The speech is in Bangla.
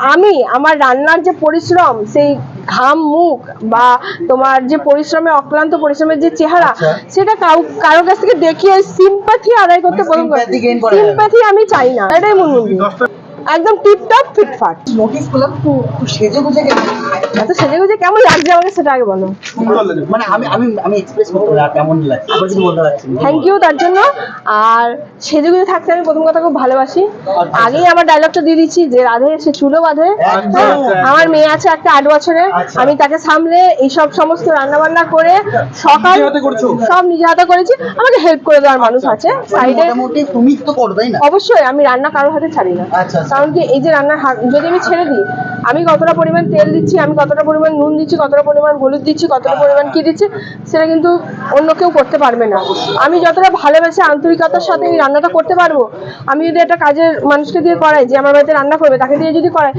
আমি আমার রান্নার যে পরিশ্রম, সেই ঘাম মুখ বা তোমার যে পরিশ্রমে অক্লান্ত পরিশ্রমের যে চেহারা, সেটা কারো কাছ থেকে দেখিয়ে সিম্প্যাথি আদায় করতে সিম্প্যাথি আমি চাই না, এটাই মুনমুন্দি। একদম টিপটপ ফিটফাট। নোটিস করলাম তো সেজেগুজে এত সেজেগুজে কেমন লাগছে আমাকে সেটা আগে বলো। মানে আমি আমি আমি এক্সপ্রেস করতে পারি কেমন লাগছে আবার কিছু বলতে পারছি না। থ্যাংক ইউ তার জন্য। আর সেজেগুজে থাকতে আমি প্রথম কথা খুব ভালোবাসি। আগেই আমার ডায়লগটা দিয়ে দিচ্ছি যে রাধে সে চুলো বাঁধে। আমার মেয়ে আছে একটা 8 বছরের, আমি তাকে সামলে এইসব সমস্ত রান্না বান্না করে সকাল সব নিজে হাতে করেছি। আমাকে হেল্প করে দেওয়ার মানুষ আছে সাইডে। মোটামুটি তুমি তো করো তাই না? অবশ্যই আমি রান্না কারোর হাতে ছাড়ি না। কারণ কি এই যে রান্নার যদি আমি ছেড়ে দিই, আমি কতটা পরিমাণ তেল দিচ্ছি, আমি কতটা পরিমাণ নুন দিচ্ছি, কতটা পরিমাণ হলুদ দিচ্ছি, কতটা পরিমাণ কি দিচ্ছি, সেটা কিন্তু অন্য কেউ করতে পারবে না। আমি যতটা ভালোবেসে আন্তরিকতার সাথে এই রান্নাটা করতে পারবো, আমি যদি একটা কাজের মানুষকে দিয়ে করাই যে আমার বাড়িতে রান্না করবে, তাকে দিয়ে যদি করাই,